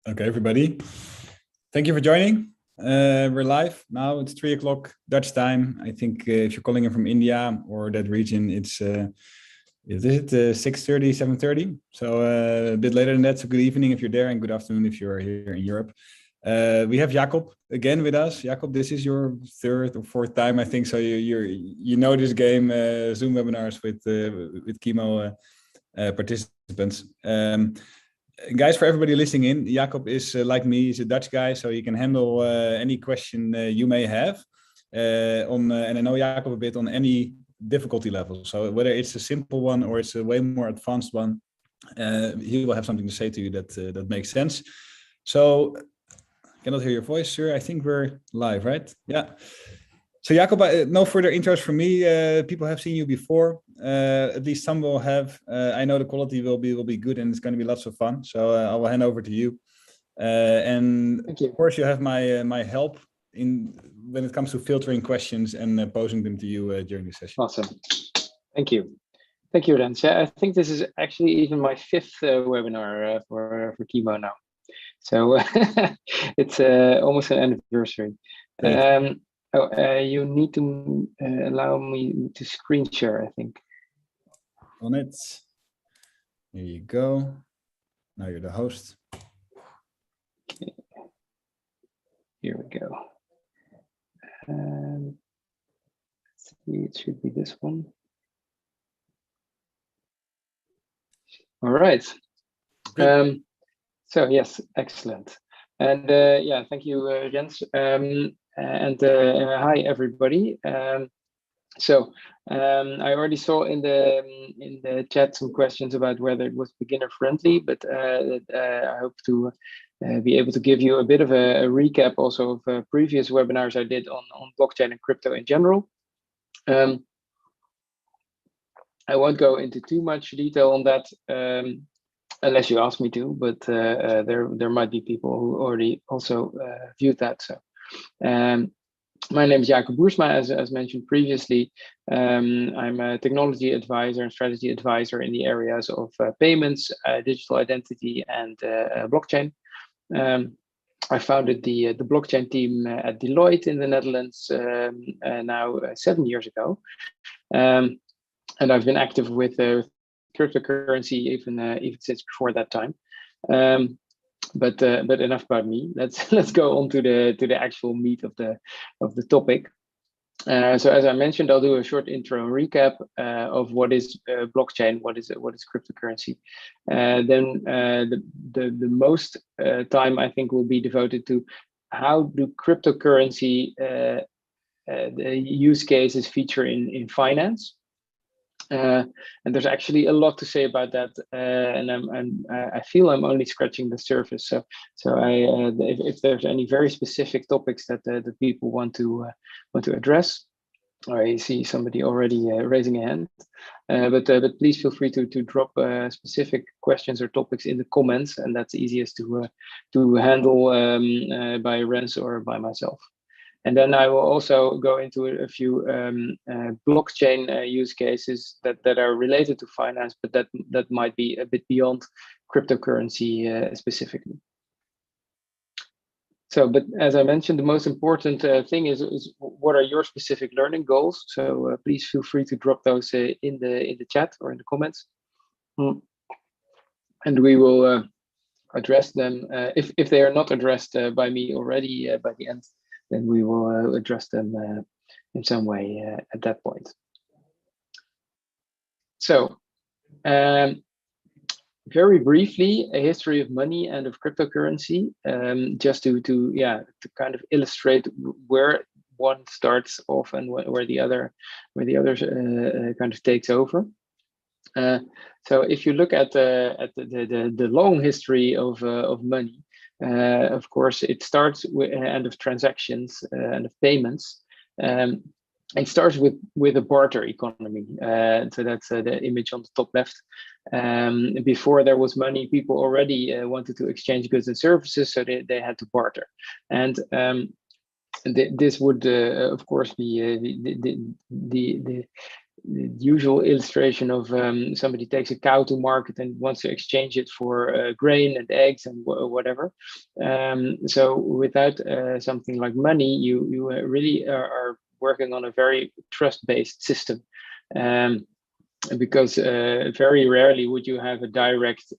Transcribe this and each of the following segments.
Okay, everybody. Thank you for joining. We're live now. It's 3 o'clock Dutch time. I think if you're calling in from India or that region, it's 6:30, 7:30. So a bit later than that. So good evening if you're there, and good afternoon if you're here in Europe. We have Jacob again with us. Jacob, this is your third or fourth time, I think. So you know this game, Zoom webinars with chemo participants. Guys, for everybody listening in, Jacob is like me. He's a Dutch guy, so he can handle any question you may have. And I know Jacob a bit on any difficulty level. So whether it's a simple one or it's a way more advanced one, he will have something to say to you that makes sense. So I cannot hear your voice, sir. I think we're live, right? Yeah. So Jacob, no further intros from me. People have seen you before. At least some will have. I know the quality will be good, and it's going to be lots of fun. So I will hand over to you. And of course, you have my help when it comes to filtering questions and posing them to you during the session. Awesome. Thank you, Rens. I think this is actually even my fifth webinar for chemo now. So it's almost an anniversary. You need to allow me to screen share, I think. On it. Here you go. Now you're the host. Okay. Here we go. Let's see, it should be this one. All right. So yes, excellent. And yeah, thank you, Jens. Hi everybody. So I already saw in the chat some questions about whether it was beginner friendly, but I hope to be able to give you a bit of a recap also of previous webinars I did on blockchain and crypto in general. I won't go into too much detail on that unless you ask me to, but there might be people who already also viewed that. So. My name is Jacob Boersma, as mentioned previously. I'm a technology advisor and strategy advisor in the areas of payments, digital identity, and blockchain. I founded the blockchain team at Deloitte in the Netherlands now 7 years ago. And I've been active with cryptocurrency even since before that time. But enough about me. Let's go on to the actual meat of the topic. So as I mentioned, I'll do a short intro and recap of what is blockchain, what is cryptocurrency. Then the most time I think will be devoted to how do cryptocurrency the use cases feature in finance. And there's actually a lot to say about that, and I feel I'm only scratching the surface. So if there's any very specific topics that people want to address, I see somebody already raising a hand. But please feel free to drop specific questions or topics in the comments, and that's easiest to handle by Rens or by myself. And then I will also go into a few blockchain use cases that are related to finance, but that might be a bit beyond cryptocurrency specifically. So, but as I mentioned, the most important thing is what are your specific learning goals? So please feel free to drop those in the chat or in the comments, and we will address them if they are not addressed by me already by the end. Then we will address them in some way at that point. So, very briefly, a history of money and of cryptocurrency, just to kind of illustrate where one starts off and where the other kind of takes over. So, if you look at the long history of money. Of course, it starts with and of transactions and of payments. It starts with a barter economy. So that's the image on the top left. Before there was money, people already wanted to exchange goods and services, so they had to barter. And this would, of course, be usual illustration of somebody takes a cow to market and wants to exchange it for grain and eggs and whatever. So without something like money, you really are working on a very trust-based system. Because very rarely would you have a direct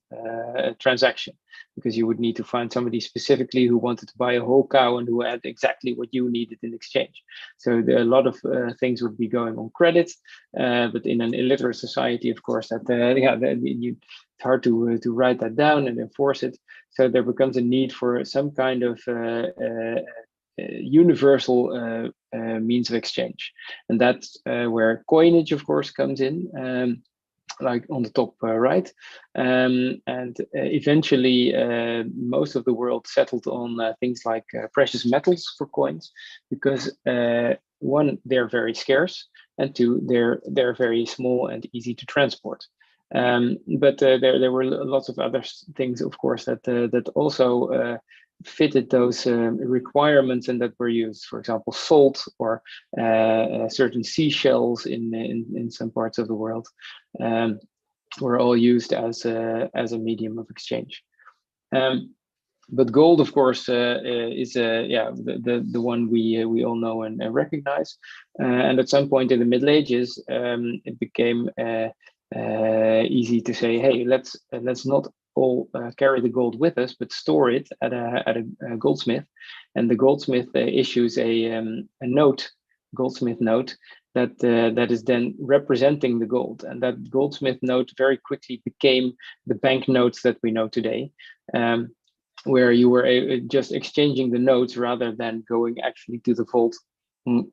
transaction, because you would need to find somebody specifically who wanted to buy a whole cow and who had exactly what you needed in exchange. So a lot of things would be going on credit, but in an illiterate society, of course, that it's hard to write that down and enforce it. So there becomes a need for some kind of universal means of exchange, and that's where coinage, of course, comes in, like on the top right, and eventually most of the world settled on things like precious metals for coins, because one, they're very scarce, and two, they're very small and easy to transport. But there were lots of other things, of course, that also fitted those requirements and that were used. For example, salt or certain seashells in some parts of the world were all used as a medium of exchange. But gold, of course, is the one we all know and recognize. And at some point in the Middle Ages, it became easy to say, hey, let's not all carry the gold with us, but store it at a goldsmith, and the goldsmith issues a note, goldsmith note, that is then representing the gold, and that goldsmith note very quickly became the banknotes that we know today, where you were just exchanging the notes rather than going actually to the vault and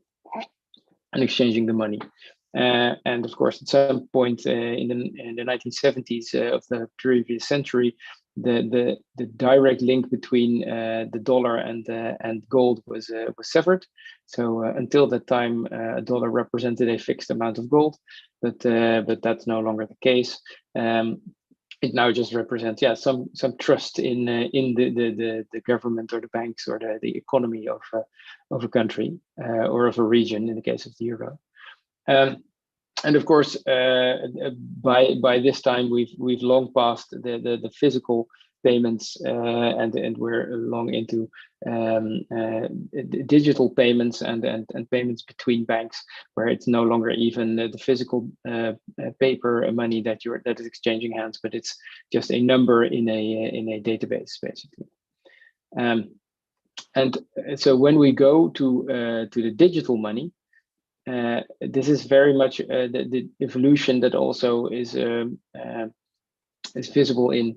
exchanging the money. And of course, at some point in the 1970s of the previous century, the direct link between the dollar and gold was severed. So until that time, a dollar represented a fixed amount of gold, but that's no longer the case. It now just represents some trust in the government or the banks or the economy of a country or of a region in the case of the euro. And of course, by this time, we've long passed the physical payments, and we're long into digital payments and payments between banks, where it's no longer even the physical paper money that is exchanging hands, but it's just a number in a database, basically. And so when we go to the digital money, this is very much the evolution that also is visible in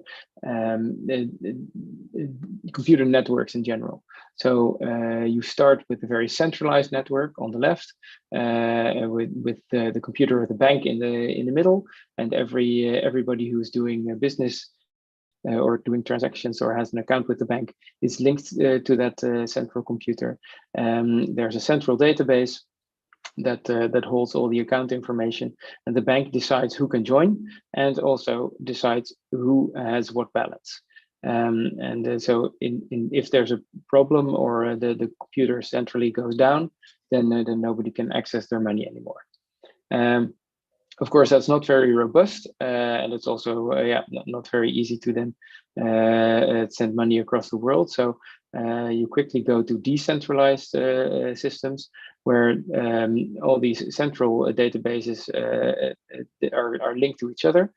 computer networks in general. So you start with a very centralized network on the left, with the computer of the bank in the middle, and everybody who's doing business or doing transactions or has an account with the bank is linked to that central computer. There's a central database that holds all the account information, and the bank decides who can join and also decides who has what balance. So if there's a problem or the computer centrally goes down, then nobody can access their money anymore. Of course, that's not very robust, and it's also not very easy to then send money across the world. So you quickly go to decentralized systems, where all these central databases are linked to each other.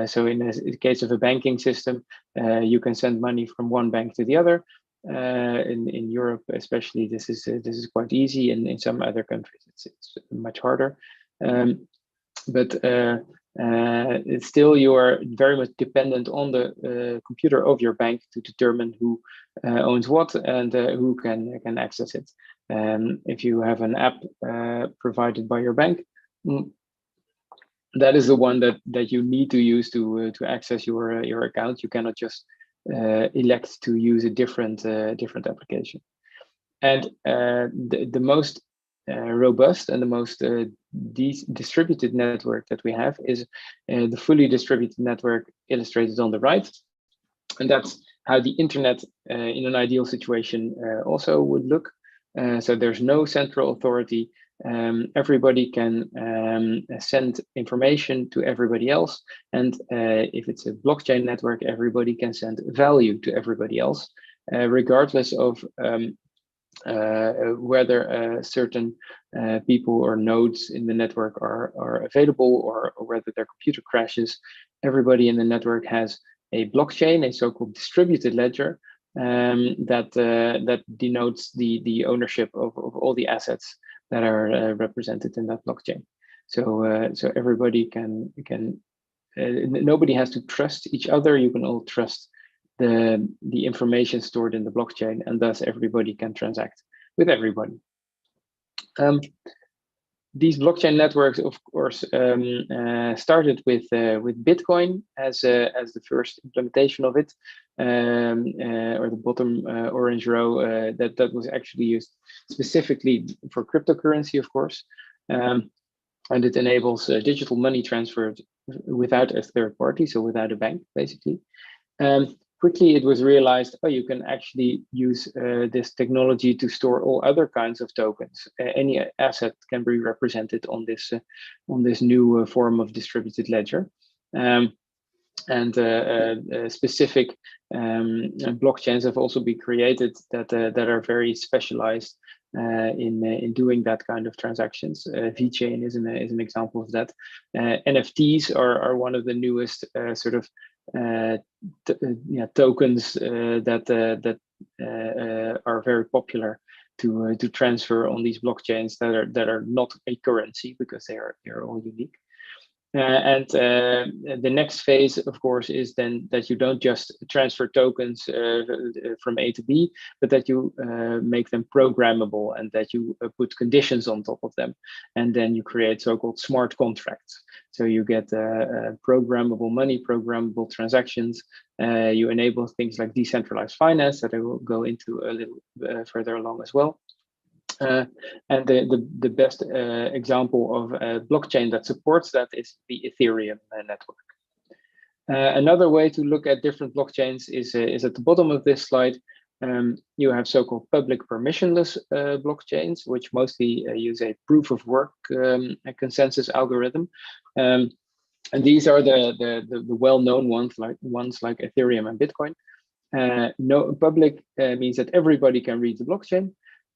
So in the case of a banking system, you can send money from one bank to the other. In Europe, especially, this is quite easy, and in some other countries, it's much harder. But it's still, you are very much dependent on the computer of your bank to determine who owns what and who can access it. If you have an app provided by your bank, that is the one that you need to use to access your account. You cannot just elect to use a different application. And the most robust and the most distributed network that we have is the fully distributed network illustrated on the right. And that's how the internet in an ideal situation also would look. So there's no central authority. everybody can send information to everybody else. And if it's a blockchain network, everybody can send value to everybody else, regardless of whether certain people or nodes in the network are available, or whether their computer crashes. Everybody in the network has a blockchain, a so-called distributed ledger, that denotes the ownership of all the assets that are represented in that blockchain. So so everybody can nobody has to trust each other. You can all trust the information stored in the blockchain, and thus everybody can transact with everybody. These blockchain networks, of course, started with Bitcoin as the first implementation of it, or the bottom orange row, that was actually used specifically for cryptocurrency, of course, and it enables digital money transfer without a third party, so without a bank, basically. Quickly, it was realized, oh, you can actually use this technology to store all other kinds of tokens. Any asset can be represented on this new form of distributed ledger. Specific blockchains have also been created that are very specialized in doing that kind of transactions. VeChain is an example of that. NFTs are one of the newest sort of tokens that are very popular to transfer on these blockchains that are not a currency, because they're all unique. The next phase, of course, is then that you don't just transfer tokens from A to B, but that you make them programmable, and that you put conditions on top of them. And then you create so-called smart contracts. So you get programmable money, programmable transactions. You enable things like decentralized finance that I will go into a little further along as well. And the best example of a blockchain that supports that is the Ethereum network. Another way to look at different blockchains is at the bottom of this slide. You have so-called public permissionless blockchains, which mostly use a proof of work consensus algorithm. And these are the well-known ones like Ethereum and Bitcoin. No public means that everybody can read the blockchain.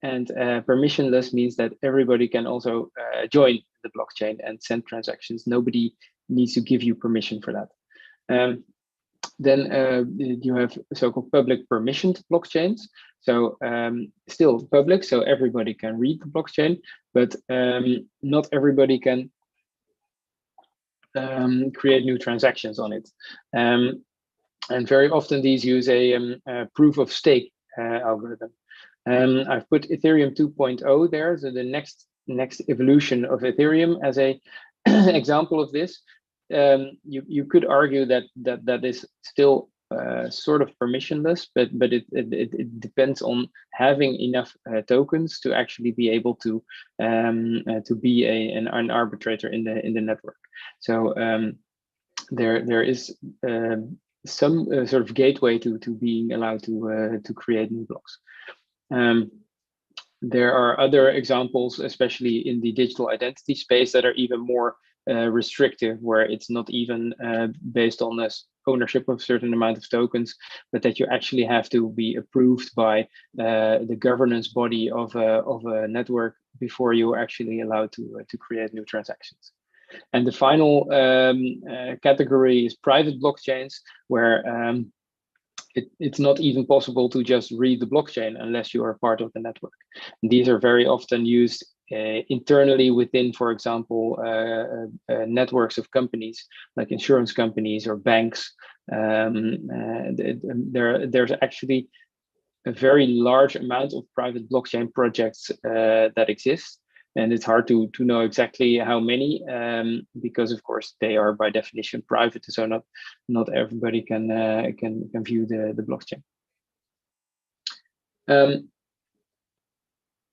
And permissionless means that everybody can also join the blockchain and send transactions. Nobody needs to give you permission for that. Then you have so-called public permissioned blockchains. So still public, so everybody can read the blockchain, but not everybody can create new transactions on it. And very often these use a proof of stake algorithm. I've put Ethereum 2.0 there, so the next evolution of Ethereum as a example of this. You could argue that is still sort of permissionless, but it depends on having enough tokens to actually be able to be an arbitrator in the network. So there is some sort of gateway to being allowed to create new blocks. There are other examples, especially in the digital identity space, that are even more restrictive, where it's not even based on this ownership of a certain amount of tokens, but that you actually have to be approved by the governance body of a network before you're actually allowed to create new transactions. And the final category is private blockchains, where it's not even possible to just read the blockchain unless you are part of the network. And these are very often used internally within, for example, networks of companies like insurance companies or banks. There's actually a very large amount of private blockchain projects that exist. And it's hard to know exactly how many, because of course they are by definition private, so not everybody can view the blockchain.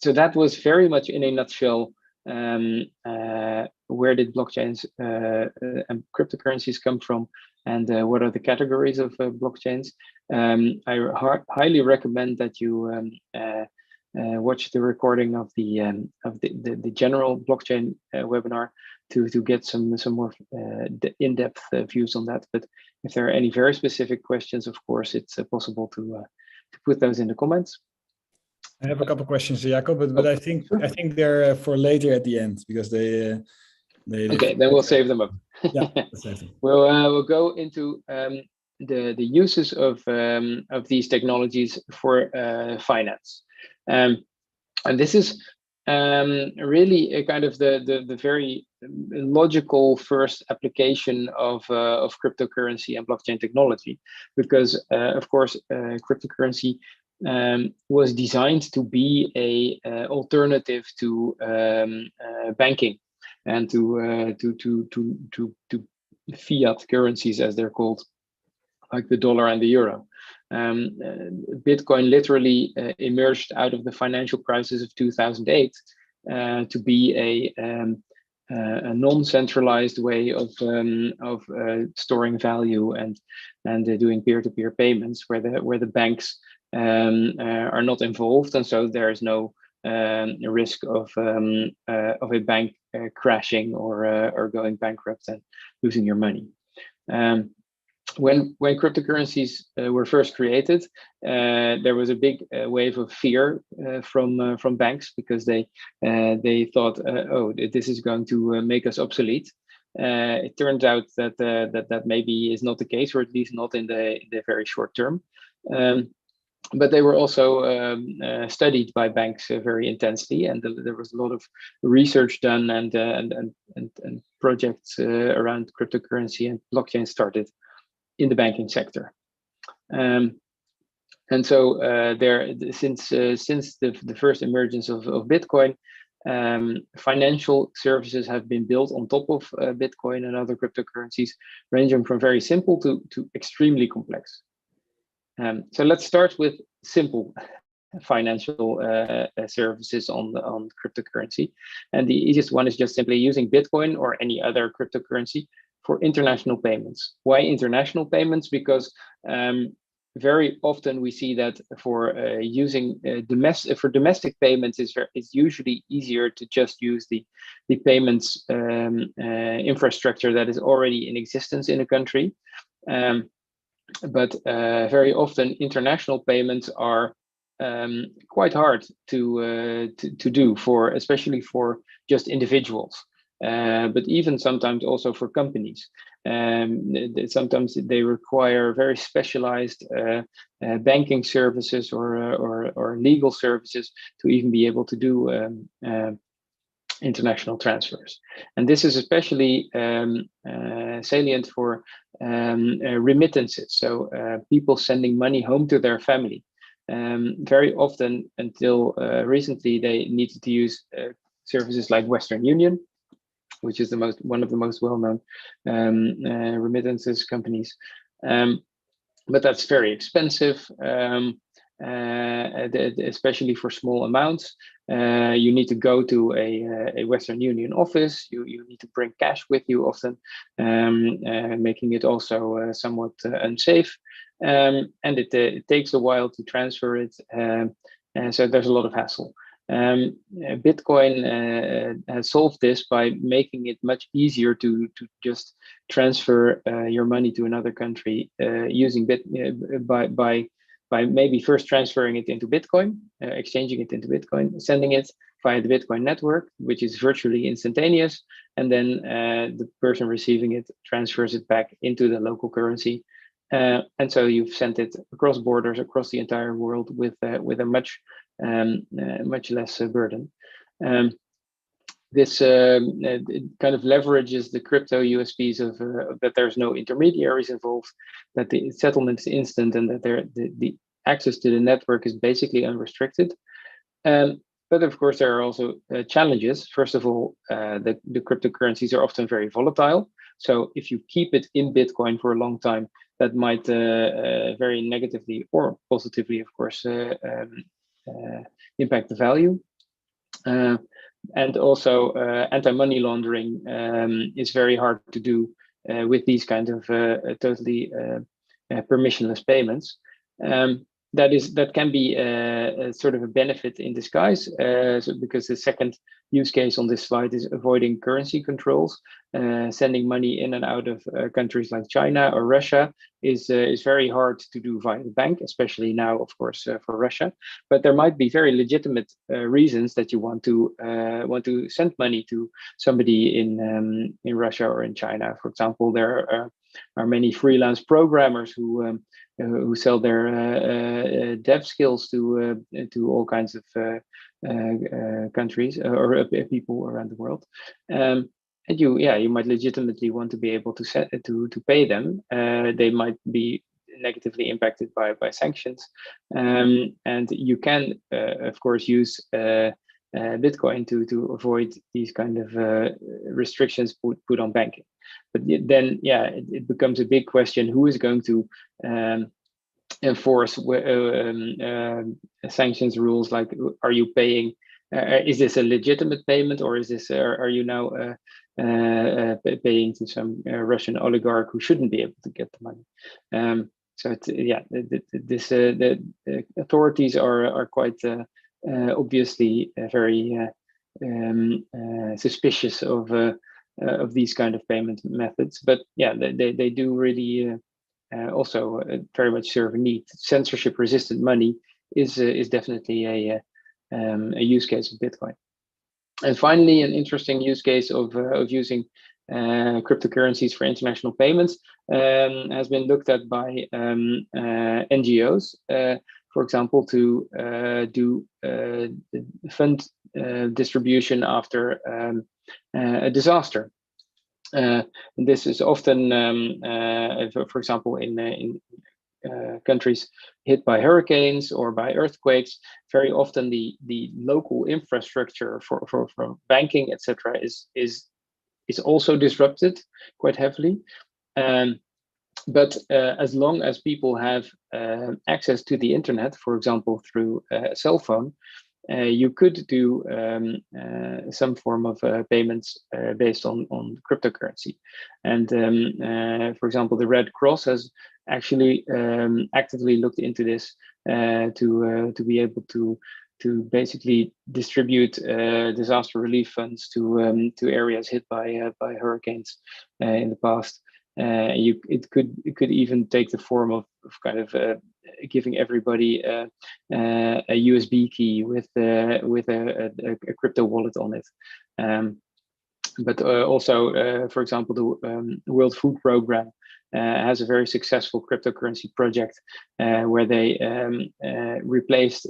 So that was very much in a nutshell. Where did blockchains and cryptocurrencies come from, and what are the categories of blockchains? I highly recommend that you watch the recording of the general blockchain webinar to get some more in-depth views on that. But if there are any very specific questions, of course, it's possible to put those in the comments. I have a couple of questions, Jacob, but I think they're for later at the end, because they okay, then we'll save them up. Yeah, save them. We'll go into the uses of these technologies for finance, and this is really a kind of the very logical first application of cryptocurrency and blockchain technology, because of course cryptocurrency was designed to be a alternative to banking and to fiat currencies, as they're called, like the dollar and the euro. Bitcoin literally emerged out of the financial crisis of 2008 to be a non-centralized way of storing value and doing peer-to-peer payments, where the banks are not involved, and so there is no risk of a bank crashing or going bankrupt and losing your money. When cryptocurrencies were first created, there was a big wave of fear from banks, because they thought, oh, this is going to make us obsolete. It turns out that maybe is not the case, or at least not in the very short term. But they were also studied by banks very intensely, and there was a lot of research done and projects around cryptocurrency and blockchain started in the banking sector. And so since the first emergence of Bitcoin, financial services have been built on top of Bitcoin and other cryptocurrencies, ranging from very simple to extremely complex. So let's start with simple financial services on cryptocurrency. And the easiest one is just simply using Bitcoin or any other cryptocurrency for international payments. Why international payments? Because very often we see that for using domestic payments, it's usually easier to just use the payments infrastructure that is already in existence in a country. But very often international payments are quite hard to do, especially for just individuals. But even sometimes also for companies. Sometimes they require very specialized banking services or legal services to even be able to do international transfers. And this is especially salient for remittances, so people sending money home to their family. Very often, until recently, they needed to use services like Western Union, which is one of the most well-known remittances companies. But that's very expensive, especially for small amounts. You need to go to a Western Union office. You need to bring cash with you often, making it also somewhat unsafe. And it takes a while to transfer it. And so there's a lot of hassle. Bitcoin has solved this by making it much easier to just transfer your money to another country using by maybe first transferring it into Bitcoin, exchanging it into Bitcoin, sending it via the Bitcoin network, which is virtually instantaneous, and then the person receiving it transfers it back into the local currency. And so you've sent it across borders, across the entire world with a much less burden. This kind of leverages the crypto USPs of that there's no intermediaries involved, that the settlement is instant, and that the access to the network is basically unrestricted. But of course, there are also challenges. First of all, the cryptocurrencies are often very volatile. So if you keep it in Bitcoin for a long time, that might very negatively or positively, of course, impact the value. And also anti-money laundering is very hard to do with these kind of totally permissionless payments. that can be a sort of a benefit in disguise. Because the second use case on this slide is avoiding currency controls. Sending money in and out of countries like China or Russia is very hard to do via the bank, especially now, of course, for Russia. But there might be very legitimate reasons that you want to send money to somebody in Russia or in China. For example, there are many freelance programmers who sell their dev skills to all kinds of countries or people around the world. And you might legitimately want to be able to pay them. They might be negatively impacted by sanctions, and you can of course use Bitcoin to avoid these kind of restrictions put on banking. But then, it becomes a big question: who is going to enforce sanctions rules? Like, are you paying? Is this a legitimate payment, or is this? Are you now paying to some Russian oligarch who shouldn't be able to get the money? So the authorities are quite obviously very suspicious of these kind of payment methods. But they do really also very much serve a need. Censorship-resistant money is definitely a use case of Bitcoin. And finally, an interesting use case of using cryptocurrencies for international payments has been looked at by NGOs, for example, to do fund distribution after a disaster. This is often, for example, in countries hit by hurricanes or by earthquakes. Very often, the local infrastructure for banking, etc., is also disrupted quite heavily. But as long as people have access to the internet, for example, through a cell phone, you could do some form of payments based on cryptocurrency. And for example, the Red Cross has actually actively looked into this to be able to basically distribute disaster relief funds to areas hit by hurricanes in the past. It could even take the form of kind of giving everybody a USB key with a crypto wallet on it. But also, for example, the World Food Program has a very successful cryptocurrency project where they replaced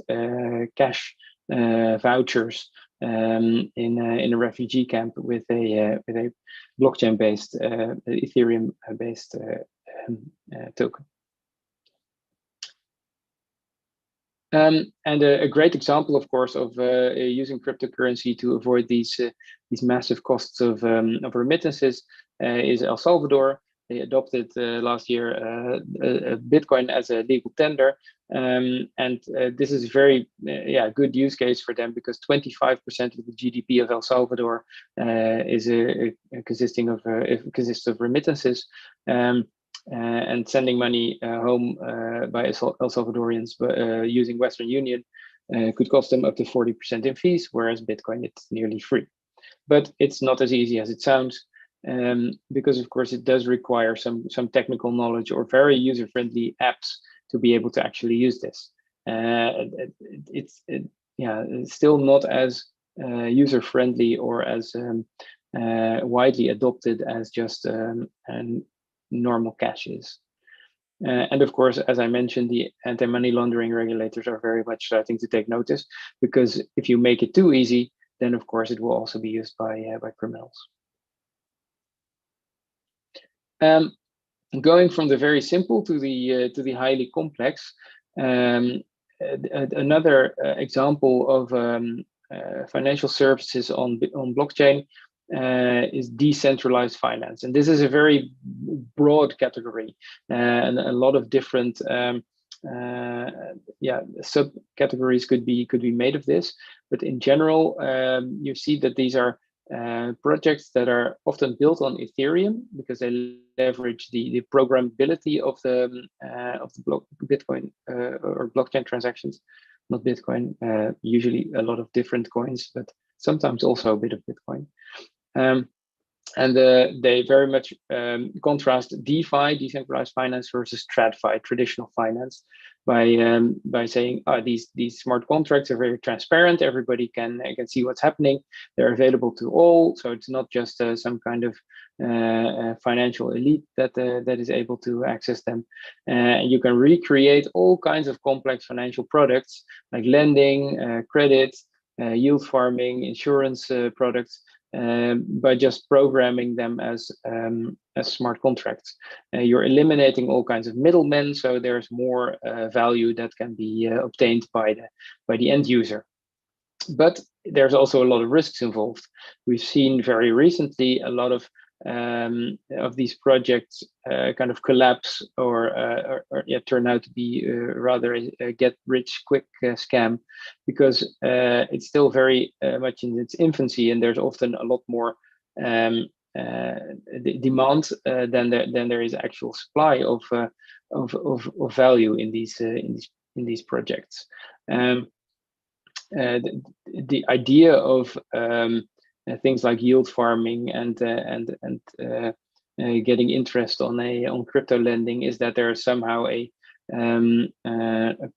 cash vouchers in a refugee camp with a blockchain-based, Ethereum-based token. And a great example, of course, of using cryptocurrency to avoid these massive costs of remittances is El Salvador. They adopted last year Bitcoin as a legal tender, and this is a very good use case for them, because 25% of the GDP of El Salvador consists of remittances. And sending money home by El Salvadorians using Western Union could cost them up to 40% in fees, whereas Bitcoin, it's nearly free. But it's not as easy as it sounds, because of course it does require some technical knowledge or very user-friendly apps to be able to actually use this. It's still not as user-friendly or as widely adopted as just normal cash is. And of course, as I mentioned, the anti-money laundering regulators are very much starting to take notice, because if you make it too easy, then of course it will also be used by criminals. Going from the very simple to the highly complex, another example of financial services on blockchain is decentralized finance, and this is a very broad category, and a lot of different subcategories could be made of this. But in general, you see that these are projects that are often built on Ethereum because they leverage the programmability of the Bitcoin or blockchain transactions, not Bitcoin. Usually a lot of different coins, but sometimes also a bit of Bitcoin. And they very much contrast DeFi, decentralized finance, versus TradFi, traditional finance, by saying these smart contracts are very transparent. Everybody can see what's happening. They're available to all, so it's not just some kind of financial elite that is able to access them. You can recreate all kinds of complex financial products like lending, credit, yield farming, insurance products, by just programming them as smart contracts. You're eliminating all kinds of middlemen, so there's more value that can be obtained by the end user. But there's also a lot of risks involved. We've seen very recently a lot of these projects kind of collapse or turn out to be rather a get-rich-quick scam, because it's still very much in its infancy, and there's often a lot more demand than there is actual supply of value in these projects. The idea of things like yield farming and getting interest on crypto lending is that there is somehow a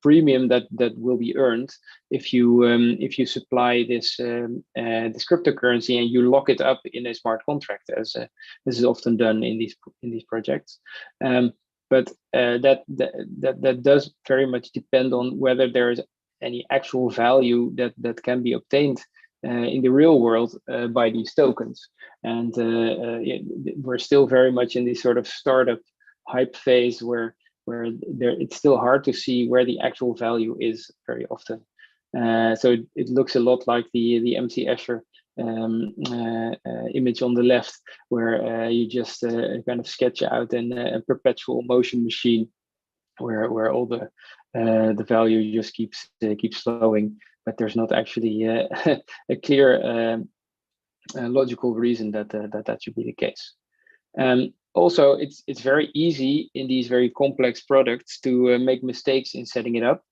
premium that will be earned if you supply this cryptocurrency and you lock it up in a smart contract, as this is often done in these projects. But that does very much depend on whether there is any actual value that can be obtained in the real world by these tokens. And we're still very much in this sort of startup hype phase where it's still hard to see where the actual value is very often. So it looks a lot like the MC Escher image on the left, where you just kind of sketch out a perpetual motion machine where all the value just keeps flowing, but there's not actually a clear logical reason that should be the case. Also, it's very easy in these very complex products to make mistakes in setting it up.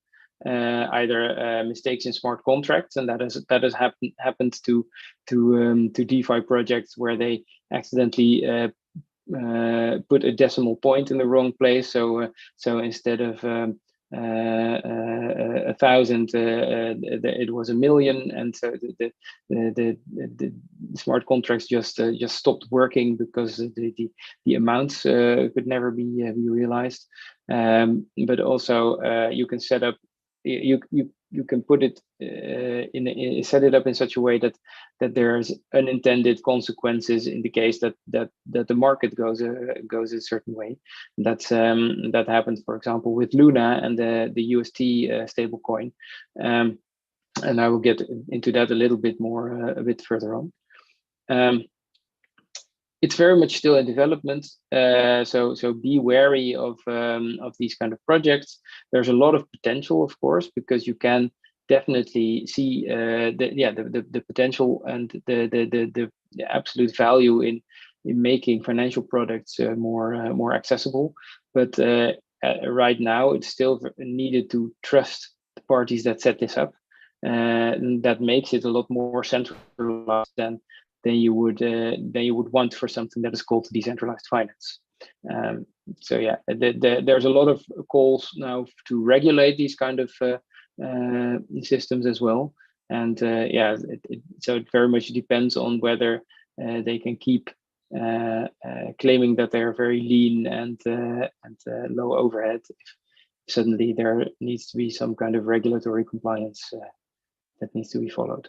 Either mistakes in smart contracts, and that has happened to DeFi projects where they accidentally put a decimal point in the wrong place. So instead of 1,000, it was 1,000,000, and so the smart contracts just stopped working because the amounts could never be realized. But also you can set up. You can put it set it up in such a way that there's unintended consequences in the case that the market goes a certain way. That happened, for example, with Luna and the UST stablecoin, and I will get into that a little bit more a bit further on. It's very much still in development, so be wary of these kind of projects. There's a lot of potential, of course, because you can definitely see the potential and the absolute value in making financial products more accessible. But right now, it's still needed to trust the parties that set this up, and that makes it a lot more centralized than you would want for something that is called decentralized finance. So yeah, there's a lot of calls now to regulate these kind of systems as well, and so it very much depends on whether they can keep claiming that they're very lean and low overhead. If suddenly there needs to be some kind of regulatory compliance that needs to be followed.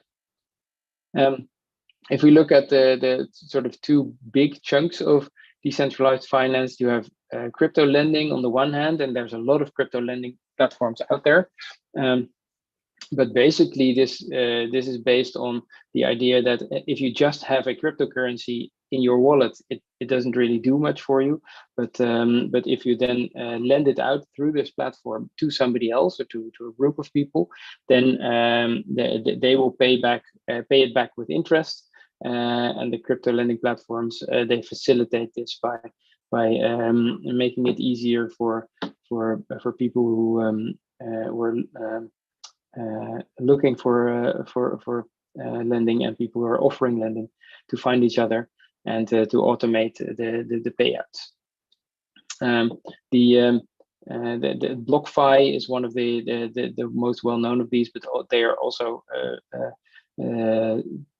If we look at the sort of two big chunks of decentralized finance, you have crypto lending on the one hand, and there's a lot of crypto lending platforms out there. But basically, this is based on the idea that if you just have a cryptocurrency in your wallet, it doesn't really do much for you. But if you then lend it out through this platform to somebody else or to a group of people, then they will pay it back with interest. and the crypto lending platforms, they facilitate this by making it easier for people who were looking for lending and people who are offering lending to find each other and to automate the payouts. The BlockFi is one of the most well known of these, but they are also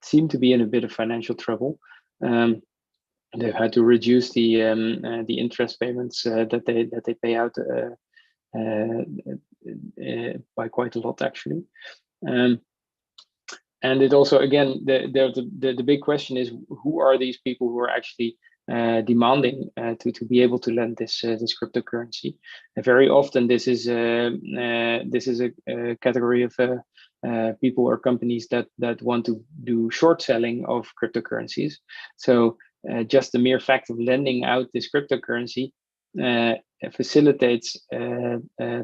seem to be in a bit of financial trouble. They've had to reduce the interest payments that they pay out by quite a lot, actually. And it also, again, the big question is, who are these people who are actually demanding to be able to lend this cryptocurrency? And very often, this is a category of people or companies that want to do short selling of cryptocurrencies. So just the mere fact of lending out this cryptocurrency facilitates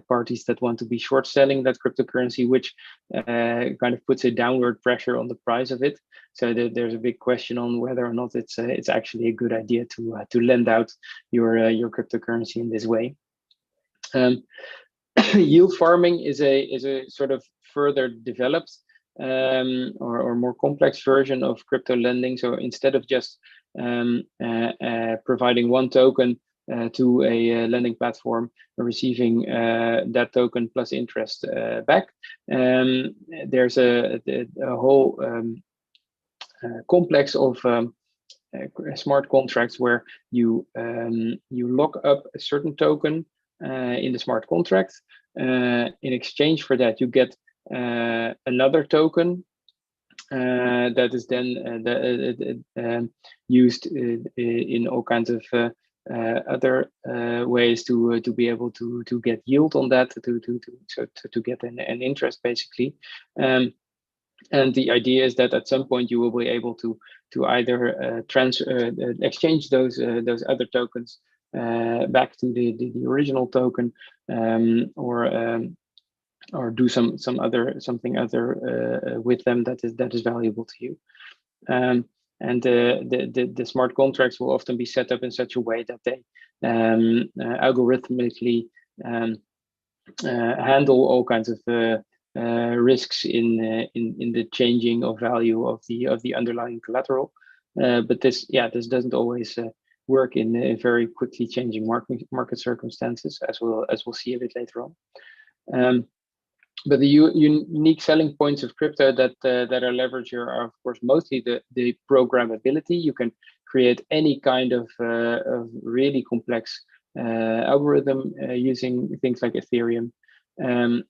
parties that want to be short selling that cryptocurrency, which kind of puts a downward pressure on the price of it. So there's a big question on whether or not it's actually a good idea to lend out your cryptocurrency in this way. Yield farming is a sort of further developed or more complex version of crypto lending. So instead of just providing one token to a lending platform and receiving that token plus interest back, there's a whole complex of smart contracts where you lock up a certain token in the smart contract. In exchange for that, you get another token that is then used in all kinds of other ways to be able to get yield on that, to get an interest, basically. And the idea is that at some point you will be able to either exchange those other tokens back to the original token, or do something other with them that is valuable to you. And the smart contracts will often be set up in such a way that they algorithmically handle all kinds of risks in the changing of value of the underlying collateral. But this doesn't always work in very quickly changing market circumstances, as we'll see a bit later on. But the unique selling points of crypto that are leveraged here are, of course, mostly the programmability. You can create any kind of really complex algorithm using things like Ethereum.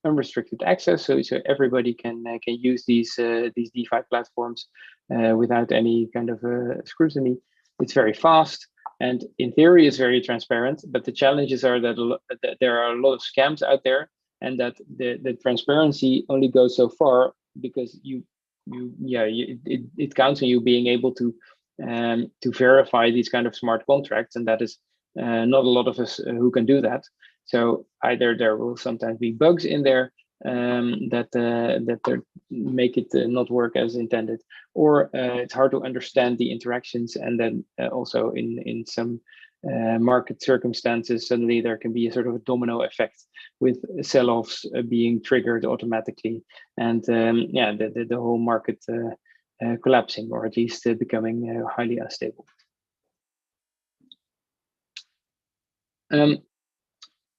Unrestricted access, so everybody can use these DeFi platforms without any kind of scrutiny. It's very fast, and in theory, it's very transparent. But the challenges are that there are a lot of scams out there, and that the transparency only goes so far, because it counts on you being able to verify these kind of smart contracts, and that is not a lot of us who can do that. So either there will sometimes be bugs in there that make it not work as intended, or it's hard to understand the interactions, and then also in some market circumstances, suddenly there can be a sort of a domino effect with sell-offs being triggered automatically, and the whole market collapsing, or at least becoming highly unstable.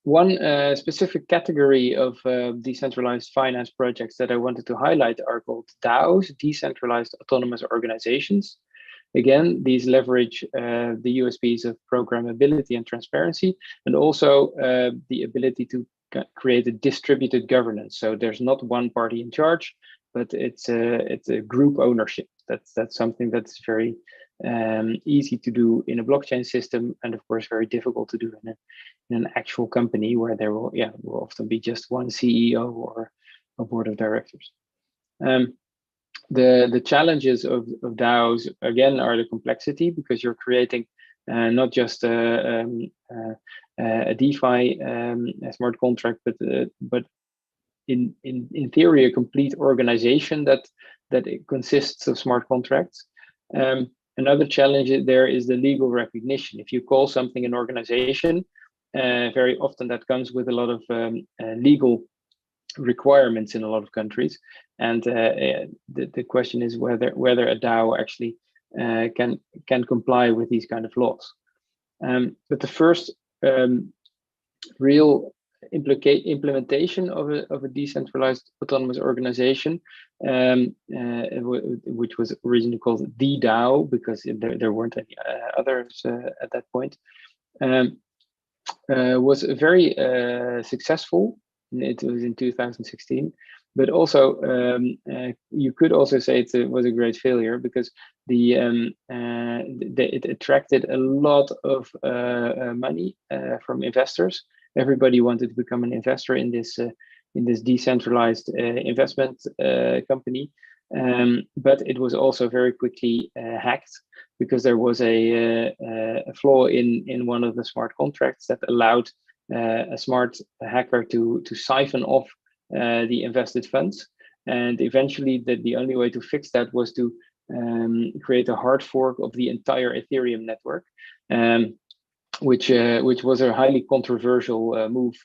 One specific category of decentralized finance projects that I wanted to highlight are called DAOs, Decentralized Autonomous Organizations. Again, these leverage the USPs of programmability and transparency, and also the ability to create a distributed governance. So there's not one party in charge, but it's a group ownership. That's something that's very easy to do in a blockchain system, and of course very difficult to do in an actual company where there will often be just one CEO or a board of directors. The challenges of DAOs, again, are the complexity, because you're creating not just a DeFi a smart contract, but in theory a complete organization that it consists of smart contracts. Another challenge there is the legal recognition. If you call something an organization, very often that comes with a lot of legal requirements in a lot of countries, and the question is whether a DAO actually can comply with these kind of laws. But the first real implementation of a decentralized autonomous organization, which was originally called the DAO because there weren't any others at that point, was very successful. It was in 2016, but also you could also say it was a great failure because it attracted a lot of money from investors. Everybody wanted to become an investor in this decentralized investment company, but it was also very quickly hacked because there was a flaw in one of the smart contracts that allowed a smart hacker to siphon off the invested funds. And eventually, the only way to fix that was to create a hard fork of the entire Ethereum network, which was a highly controversial move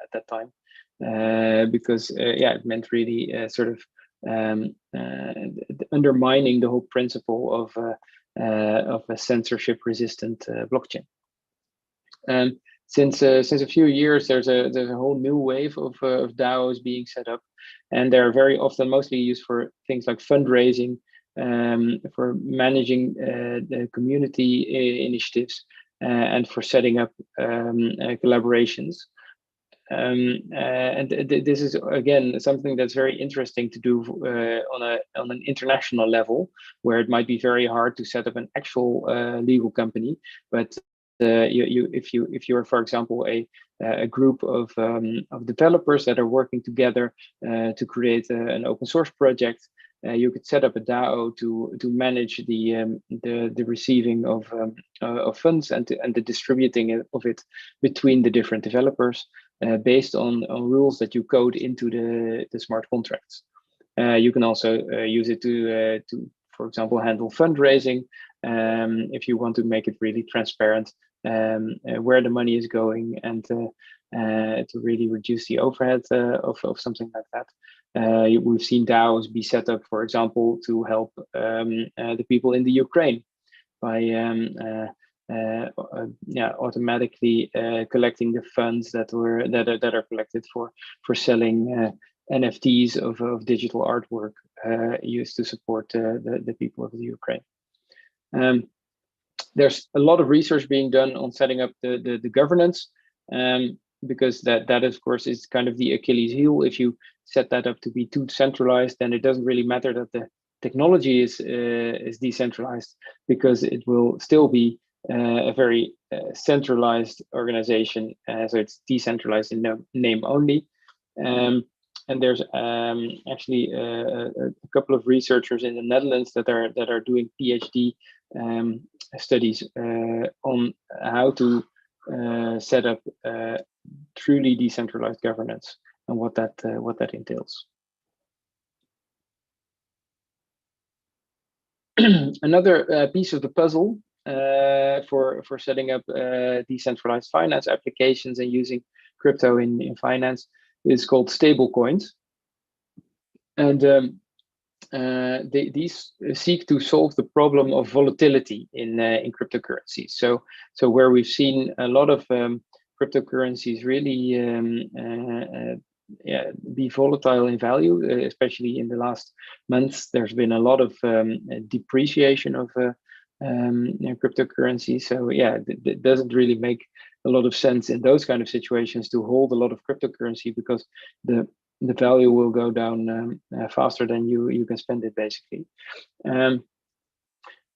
at that time, because it meant really sort of undermining the whole principle of a censorship-resistant blockchain. Since a few years, there's a whole new wave of DAOs being set up, and they're very often mostly used for things like fundraising, for managing the community initiatives, and for setting up collaborations. And this is again something that's very interesting to do on an international level, where it might be very hard to set up an actual legal company, but if you are, for example, a group of developers that are working together to create an open source project, you could set up a DAO to manage the receiving of funds and the distributing of it between the different developers based on rules that you code into the smart contracts. You can also use it to, for example, handle fundraising if you want to make it really transparent where the money is going, and to really reduce the overhead of something like that. We've seen DAOs be set up, for example, to help the people in the Ukraine by automatically collecting the funds that are collected for selling NFTs of digital artwork used to support the people of the Ukraine. There's a lot of research being done on setting up the governance, because that of course is kind of the Achilles heel. If you set that up to be too centralized, then it doesn't really matter that the technology is decentralized, because it will still be a very centralized organization. So it's decentralized in name only. And there's actually a couple of researchers in the Netherlands that are doing PhD studies on how to set up truly decentralized governance and what that entails. Another piece of the puzzle for setting up decentralized finance applications and using crypto in finance is called stablecoins, and these seek to solve the problem of volatility in cryptocurrencies. So where we've seen a lot of cryptocurrencies really be volatile in value, especially in the last months, there's been a lot of depreciation of cryptocurrency. So it doesn't really make a lot of sense in those kind of situations to hold a lot of cryptocurrency, because the value will go down faster than you can spend it, basically. And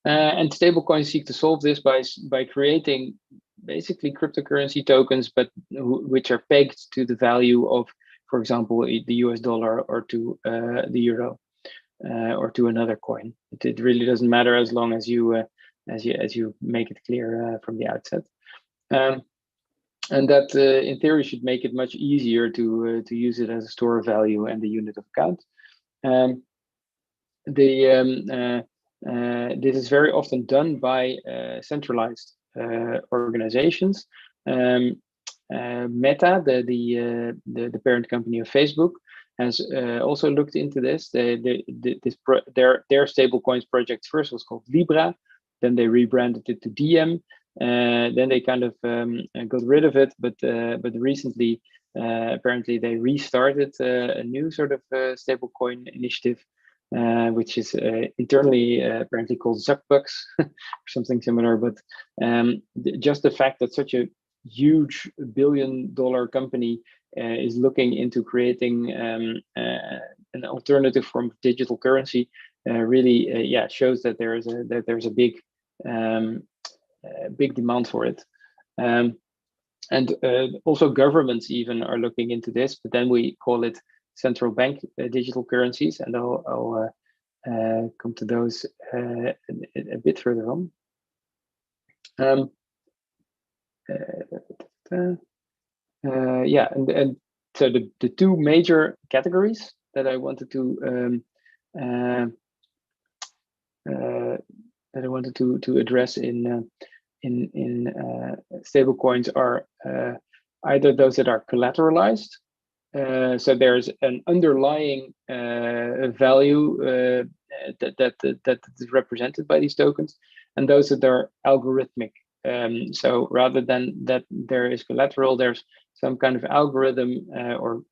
stablecoins seek to solve this by creating basically cryptocurrency tokens, but which are pegged to the value of, for example, the US dollar, or to the euro, or to another coin. It really doesn't matter as long as you make it clear from the outset. And that, in theory, should make it much easier to use it as a store of value and a unit of account. This is very often done by centralized organizations. Meta, the parent company of Facebook, has also looked into this. Their stablecoins project first was called Libra, then they rebranded it to Diem, then they kind of got rid of it, but recently apparently they restarted a new sort of stablecoin initiative, which is internally apparently called Zuckbucks or something similar. But just the fact that such a huge billion-dollar company is looking into creating an alternative form of digital currency really, shows that there's a big big demand for it. And also governments even are looking into this, but then we call it central bank digital currencies, and I'll come to those a bit further on. And so the two major categories that I wanted to address in stablecoins are either those that are collateralized, so there's an underlying value that is represented by these tokens, and those that are algorithmic. So rather than that there is collateral, there's some kind of algorithm or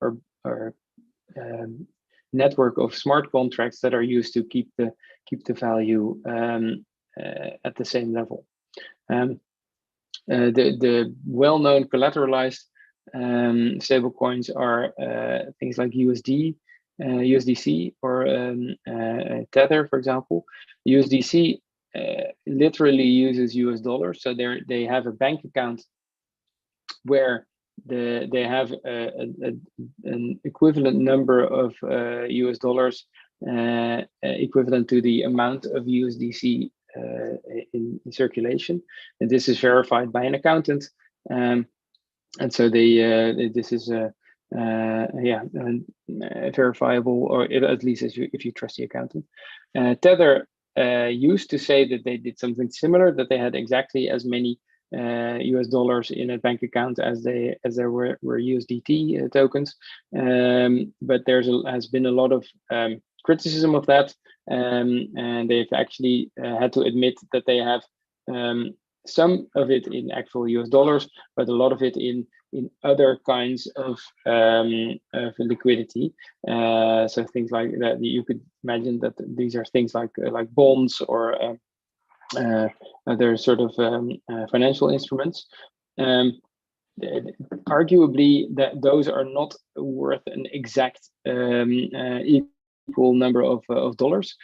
network of smart contracts that are used to keep the value at the same level. The well-known collateralized stablecoins are things like USDC or Tether, for example. USDC literally uses US dollars, so they have a bank account where they have an equivalent number of US dollars equivalent to the amount of USDC in circulation, and this is verified by an accountant, and so this is verifiable, or at least if you trust the accountant. Tether used to say that they did something similar, that they had exactly as many US dollars in a bank account as there were USDT tokens, but has been a lot of criticism of that, and they've actually had to admit that they have some of it in actual US dollars, but a lot of it in other kinds of liquidity. So things like that, you could imagine that these are things like bonds or other sort of financial instruments. Arguably, that those are not worth an exact equal number of dollars,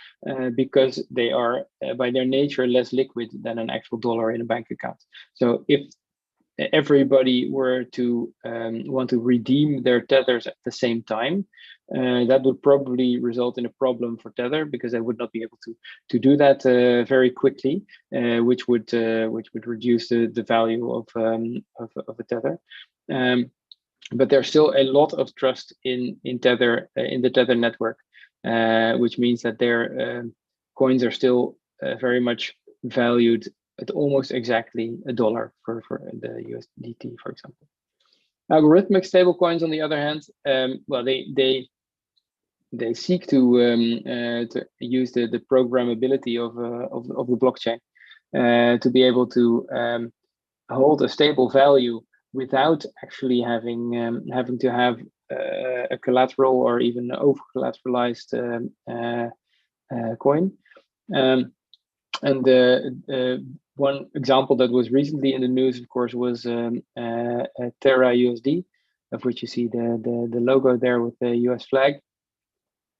because they are by their nature less liquid than an actual dollar in a bank account. So if everybody were to want to redeem their tethers at the same time, that would probably result in a problem for Tether, because they would not be able to do that very quickly, which would reduce the value of a Tether. But there's still a lot of trust in Tether, in the Tether network, which means that their coins are still very much valued at almost exactly $1 for the USDT, for example. Algorithmic stablecoins, on the other hand, well, they seek to use the programmability of the blockchain to be able to hold a stable value without actually having to have a collateral or even over collateralized coin. And one example that was recently in the news, of course, was Terra USD, of which you see the logo there with the US flag.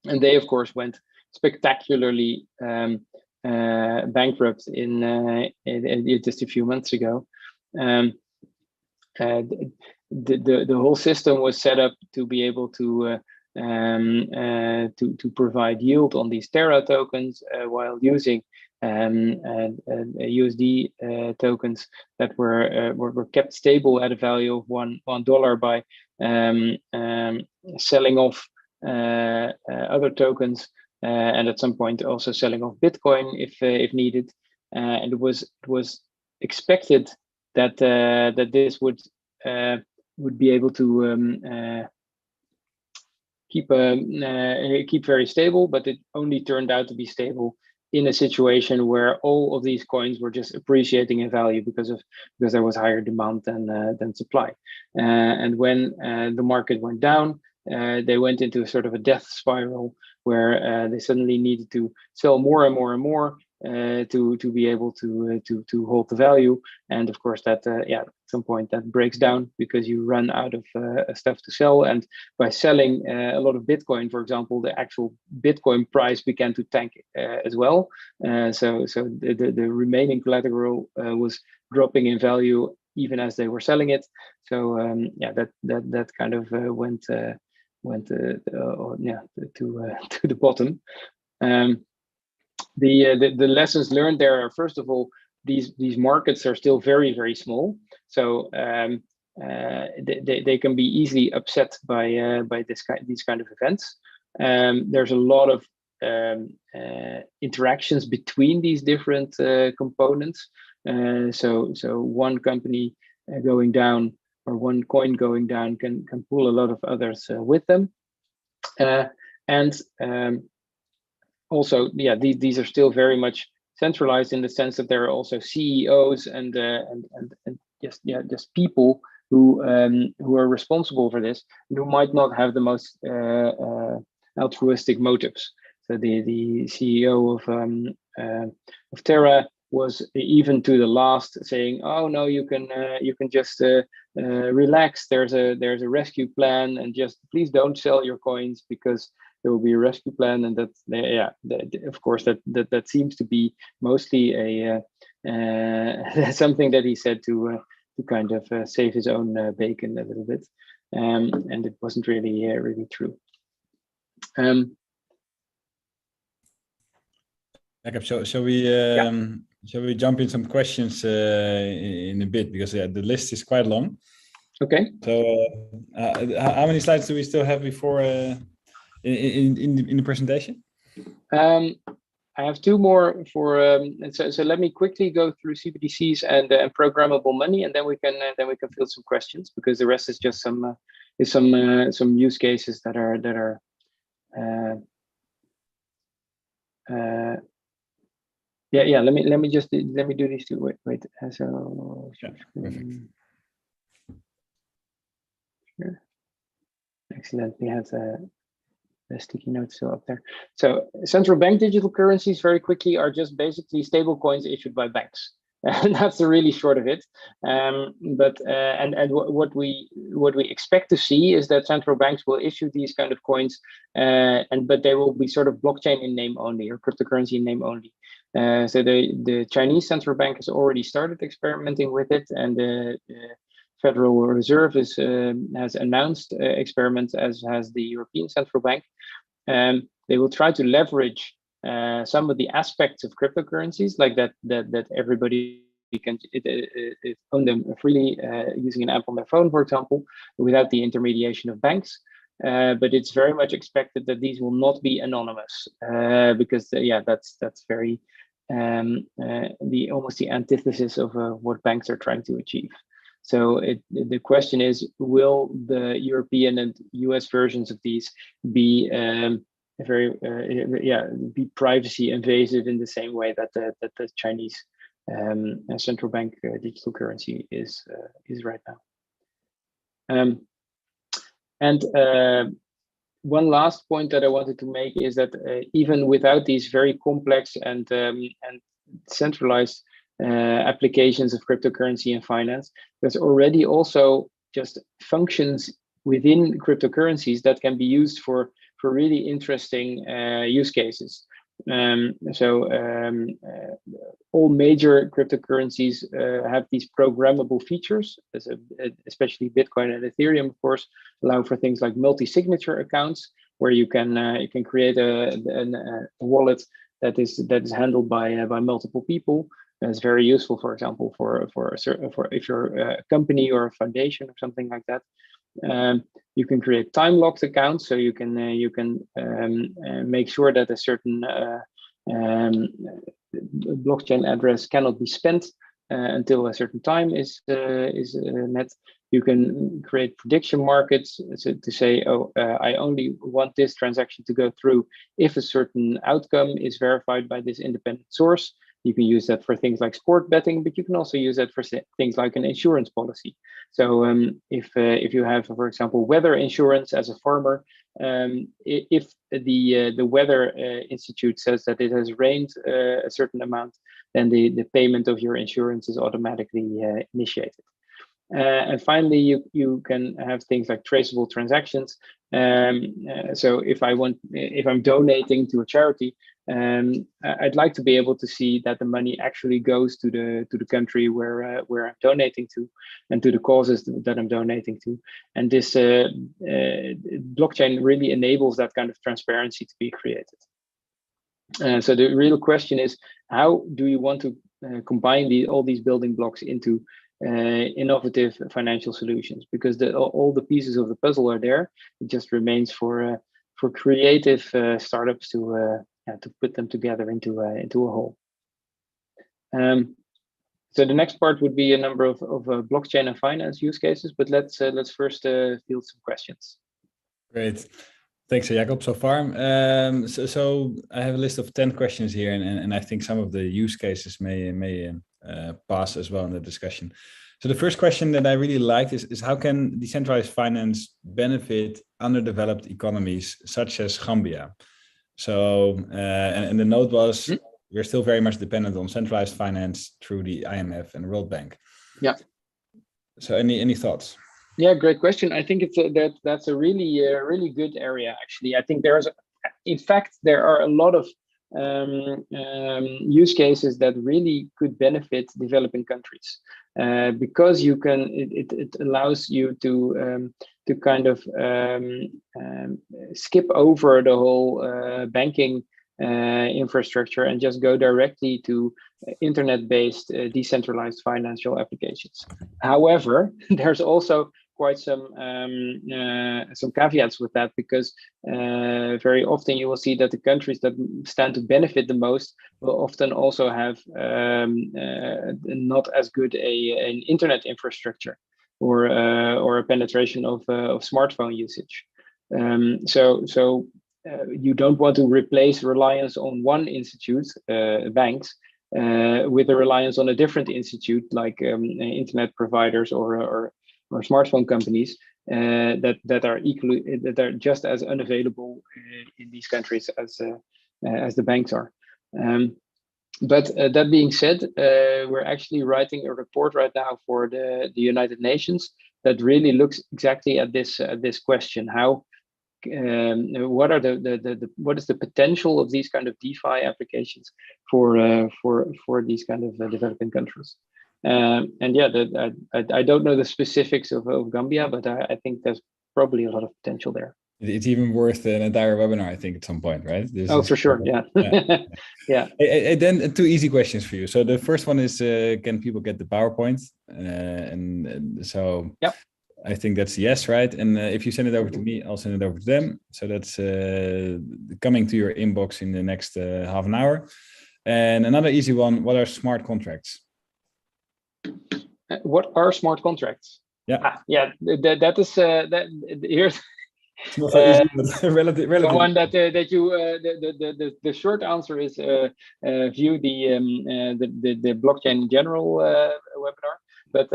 And they, of course, went spectacularly bankrupt in just a few months ago. The whole system was set up to be able to provide yield on these Terra tokens while using USD tokens that were kept stable at a value of $1 by selling off other tokens and at some point also selling off Bitcoin if needed. And it was expected that that this would be able to keep very stable, but it only turned out to be stable in a situation where all of these coins were just appreciating in value because there was higher demand than supply. And when the market went down, they went into a sort of a death spiral where they suddenly needed to sell more and more and more to be able to hold the value. And of course that at some point that breaks down because you run out of stuff to sell. And by selling a lot of Bitcoin, for example, the actual Bitcoin price began to tank as well. So the remaining collateral was dropping in value even as they were selling it. So that kind of went to the bottom. The lessons learned there are, first of all, these markets are still very, very small, so they can be easily upset by these kind of events. There's a lot of interactions between these different components. So one company going down or one coin going down can pull a lot of others with them, also, these are still very much centralized in the sense that there are also CEOs and just people who are responsible for this, who might not have the most altruistic motives. So the CEO of Terra was even to the last saying, "Oh no, you can just relax. There's a rescue plan, and just please don't sell your coins because there will be a rescue plan." And of course that seems to be mostly a something that he said to kind of save his own bacon a little bit, and it wasn't really true. Shall we jump in some questions in a bit, because the list is quite long. Okay. So how many slides do we still have before in the presentation? I have two more for so let me quickly go through CBDCs and programmable money, and then we can field some questions, because the rest is just some use cases that are let me do these two. Wait. So yeah, perfect. Sure. Excellent. We have the sticky notes still up there. So central bank digital currencies, very quickly, are just basically stable coins issued by banks. And that's the really short of it. What we expect to see is that central banks will issue these kind of coins, but they will be sort of blockchain in name only, or cryptocurrency in name only. So the Chinese central bank has already started experimenting with it, and the Federal Reserve has announced experiments, as has the European Central Bank. They will try to leverage some of the aspects of cryptocurrencies, like that everybody can own them freely using an app on their phone, for example, without the intermediation of banks. But it's very much expected that these will not be anonymous, because that's very almost the antithesis of what banks are trying to achieve. So the question is, will the European and US versions of these be be privacy invasive in the same way that the Chinese central bank digital currency is right now? One last point that I wanted to make is that even without these very complex and centralized applications of cryptocurrency and finance, there's already also just functions within cryptocurrencies that can be used for really interesting use cases. All major cryptocurrencies have these programmable features, especially Bitcoin and Ethereum, of course, allow for things like multi-signature accounts, where you can create a wallet that is handled by multiple people. That's very useful, for example, for if you're a company or a foundation or something like that. You can create time-locked accounts, so you can make sure that a certain blockchain address cannot be spent until a certain time is met. You can create prediction markets to say, oh, I only want this transaction to go through if a certain outcome is verified by this independent source. You can use that for things like sport betting, but you can also use that for things like an insurance policy. So if you have, for example, weather insurance as a farmer, if the weather institute says that it has rained a certain amount, then the payment of your insurance is automatically initiated. And finally, you can have things like traceable transactions. So if I'm donating to a charity, I'd like to be able to see that the money actually goes to the country where I'm donating to, and to the causes that I'm donating to. And this blockchain really enables that kind of transparency to be created. So the real question is, how do you want to combine all these building blocks into innovative financial solutions? Because all the pieces of the puzzle are there. It just remains for creative startups to put them together into a whole. So the next part would be a number of blockchain and finance use cases, but let's first field some questions. Great. Thanks, Jacob, so far. So I have a list of 10 questions here, and I think some of the use cases may pass as well in the discussion. So the first question that I really liked is how can decentralized finance benefit underdeveloped economies such as Gambia? So, and the note was, we're still very much dependent on centralized finance through the IMF and the World Bank. Yeah. So any thoughts? Yeah, great question. I think that's a really good area, actually. I think in fact, there are a lot of use cases that really could benefit developing countries, because it allows you to kind of skip over the whole banking infrastructure and just go directly to internet-based decentralized financial applications. However, there's also quite some caveats with that, because very often you will see that the countries that stand to benefit the most will often also have not as good an internet infrastructure or a penetration of smartphone usage. So you don't want to replace reliance on one institute, banks, with a reliance on a different institute like internet providers or smartphone companies that are just as unavailable in these countries as the banks are. But that being said, we're actually writing a report right now for the United Nations that really looks exactly at this question: how what is the potential of these kind of DeFi applications for these kind of developing countries? And yeah, I don't know the specifics of Gambia, but I think there's probably a lot of potential there. It's even worth an entire webinar, I think, at some point, right? For sure, yeah. Yeah. Then 2 easy questions for you. So the first one is, can people get the PowerPoint? And so yep. I think that's yes, right? And if you send it over to me, I'll send it over to them. So that's coming to your inbox in the next half an hour. And another easy one: what are smart contracts? What are smart contracts? Yeah, that is that. Here's it's not so easy, but relative. The one that you the short answer is view the blockchain in general webinar. But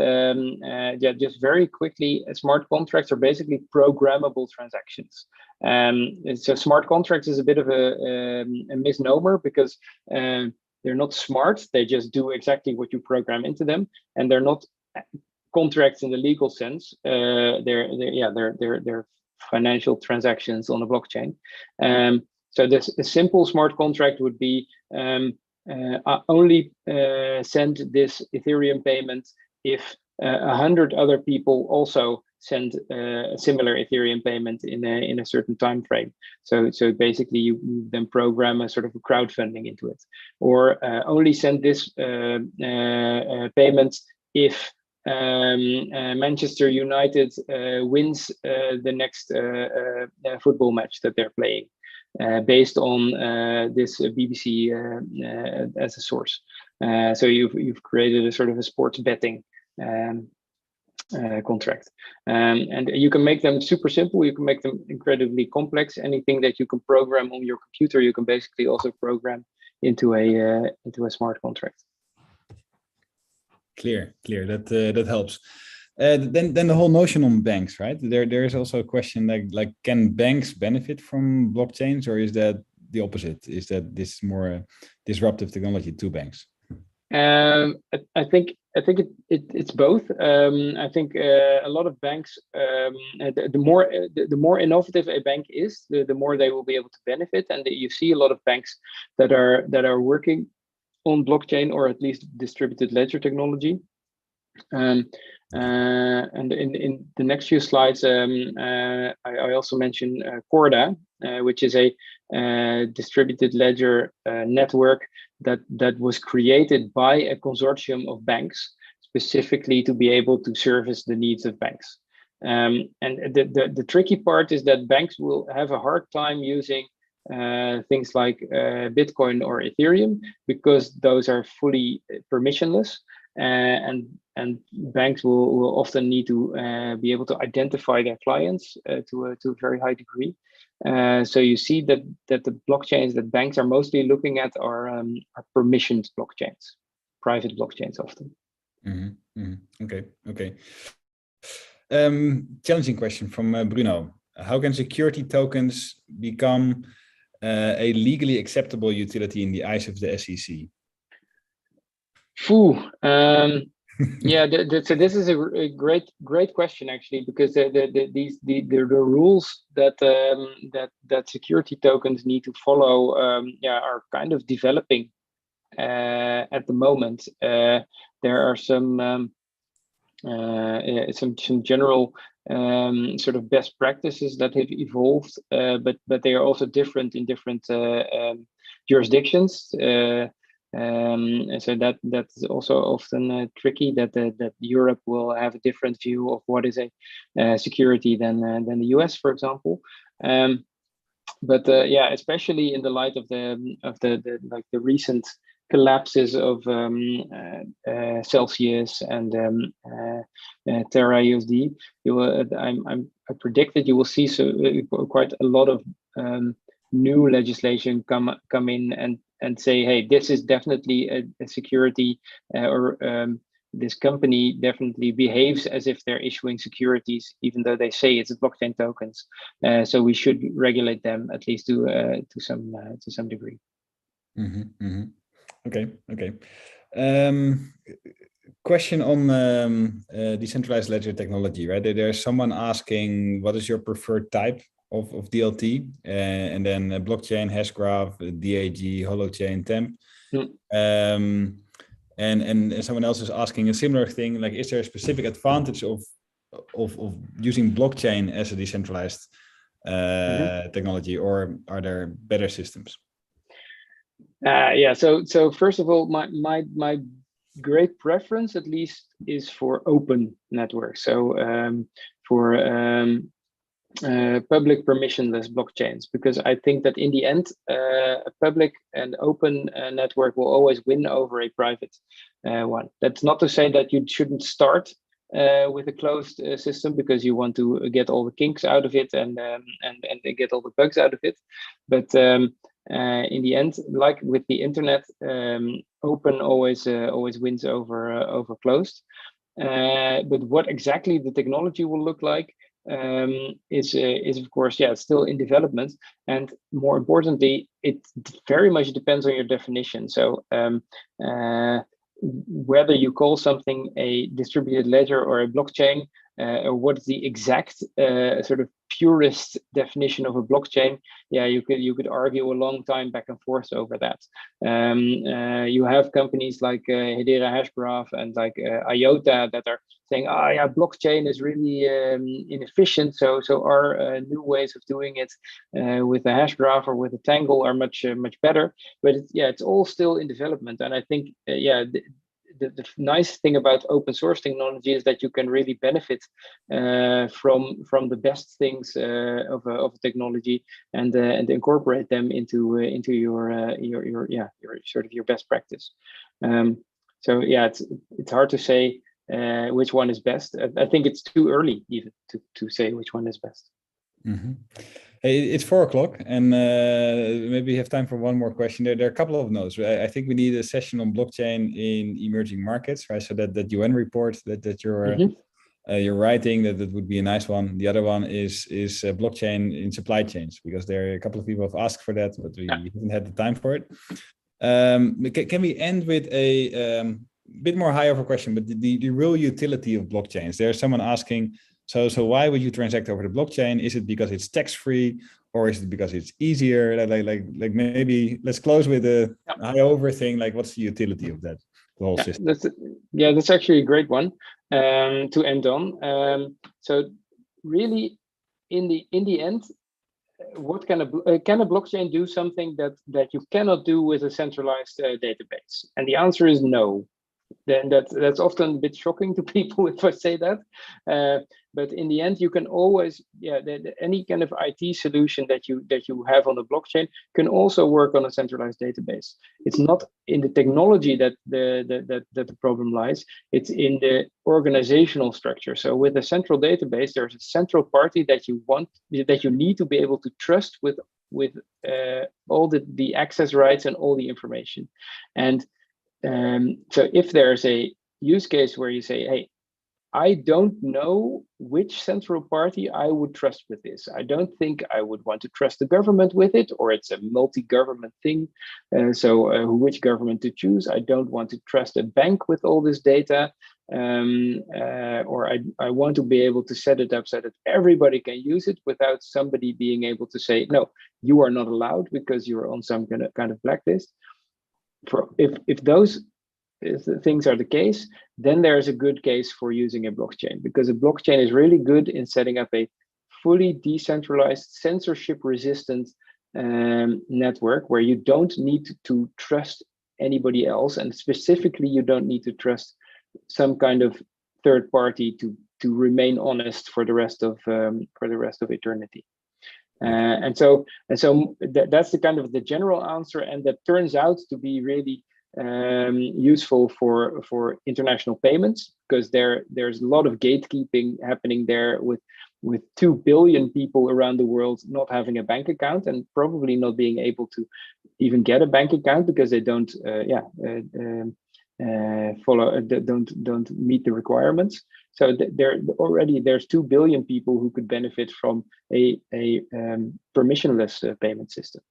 yeah, just very quickly, smart contracts are basically programmable transactions. So smart contracts is a bit of a misnomer, because they're not smart. They just do exactly what you program into them, and they're not contracts in the legal sense. They're financial transactions on a blockchain. So a simple smart contract would be only send this Ethereum payment if 100 other people also send a similar Ethereum payment in a certain time frame. So basically you then program a sort of a crowdfunding into it, or only send this payment if Manchester United wins the next football match that they're playing, based on this BBC as a source. So you've created a sort of a sports betting contract, and you can make them super simple. You can make them incredibly complex. Anything that you can program on your computer, you can basically also program into a smart contract. Clear. That helps. Then the whole notion on banks, right? There is also a question like can banks benefit from blockchains, or is that the opposite? Is that this more disruptive technology to banks? I think it's both. I think a lot of banks, the more innovative a bank is, the more they will be able to benefit. And you see a lot of banks that are working on blockchain, or at least distributed ledger technology. And in the next few slides, I also mentioned Corda, which is a distributed ledger network that was created by a consortium of banks specifically to be able to service the needs of banks. And the tricky part is that banks will have a hard time using things like Bitcoin or Ethereum, because those are fully permissionless, and banks will often need to be able to identify their clients to a very high degree. So you see that the blockchains that banks are mostly looking at are permissioned blockchains, private blockchains often. Okay. Challenging question from Bruno. How can security tokens become a legally acceptable utility in the eyes of the SEC? Yeah, so this is a great question, actually, because the rules that security tokens need to follow are kind of developing at the moment. There are some general sort of best practices that have evolved, but they are also different in different jurisdictions. So that's also often tricky, that Europe will have a different view of what is a security than the US, for example. But especially in the light of the recent collapses of Celsius and Terra USD, I predict that you will see quite a lot of new legislation come in and say, hey, this is definitely a security, or this company definitely behaves as if they're issuing securities, even though they say it's blockchain tokens. So we should regulate them, at least to some degree. Okay. Question on decentralized ledger technology, right? There's someone asking, what is your preferred type of DLT, and then blockchain, hash graph, DAG, holochain, temp. And someone else is asking a similar thing, like, is there a specific advantage of using blockchain as a decentralized technology, or are there better systems? So first of all, my great preference, at least, is for open networks. So for public permissionless blockchains, because I think that in the end, a public and open network will always win over a private one. That's not to say that you shouldn't start with a closed system, because you want to get all the kinks out of it and get all the bugs out of it. But in the end, like with the internet, open always wins over closed. But what exactly the technology will look like is of course, still in development, and more importantly, it very much depends on your definition. So whether you call something a distributed ledger or a blockchain, or what is the exact sort of purist definition of a blockchain, you could argue a long time back and forth over that. You have companies like Hedera Hashgraph and like IOTA that are saying, blockchain is really inefficient, so our new ways of doing it with a hash graph or with a tangle are much better. But it's all still in development, and I think the nice thing about open source technology is that you can really benefit from the best things of technology and incorporate them into your sort of your best practice. So yeah, it's hard to say which one is best. I think it's too early even to say which one is best. Mm-hmm. Hey, it's 4:00, and maybe we have time for one more question. There are a couple of notes. I think we need a session on blockchain in emerging markets, right? So that UN report that you're writing, that would be a nice one. The other one is blockchain in supply chains, because there are a couple of people have asked for that, but we haven't had the time for it. Can we end with a bit more high over question, but the real utility of blockchains? There's someone asking, so why would you transact over the blockchain? Is it because it's tax-free, or is it because it's easier? Like maybe let's close with a high over thing. Like, what's the utility of that whole system? That's actually a great one to end on. So really, in the end, what can a blockchain do something that you cannot do with a centralized database? And the answer is no. Then that's often a bit shocking to people if I say that, but in the end, you can always, any kind of IT solution that you have on the blockchain can also work on a centralized database. It's not in the technology that the problem lies; it's in the organizational structure. So with a central database, there's a central party that you need to be able to trust with all the access rights and all the information, and so if there's a use case where you say, hey, I don't know which central party I would trust with this. I don't think I would want to trust the government with it, or it's a multi-government thing. So which government to choose? I don't want to trust a bank with all this data. Or I want to be able to set it up so that everybody can use it without somebody being able to say, no, you are not allowed because you're on some kind of blacklist. If those things are the case, then there's a good case for using a blockchain, because a blockchain is really good in setting up a fully decentralized, censorship-resistant network where you don't need to trust anybody else, and specifically you don't need to trust some kind of third party to remain honest for the rest of eternity. And so that's the kind of the general answer, and that turns out to be really useful for international payments, because there's a lot of gatekeeping happening there with 2 billion people around the world not having a bank account and probably not being able to even get a bank account because they don't don't meet the requirements. So there's 2 billion people who could benefit from a permissionless payment system.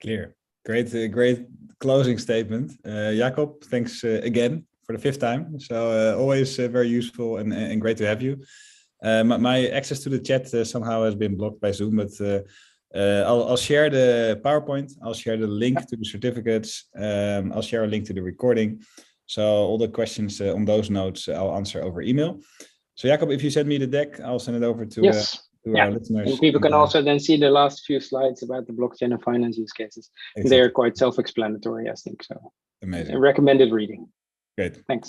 Clear. Great closing statement. Jacob, thanks again for the 5th time. So always very useful and great to have you. My access to the chat somehow has been blocked by Zoom, but I'll share the PowerPoint. I'll share the link to the certificates. I'll share a link to the recording. So all the questions on those notes, I'll answer over email. So Jacob, if you send me the deck, I'll send it over to our listeners. And people can also then see the last few slides about the blockchain and finance use cases. Exactly. They're quite self-explanatory, I think. So amazing. Recommended reading. Great. Thanks.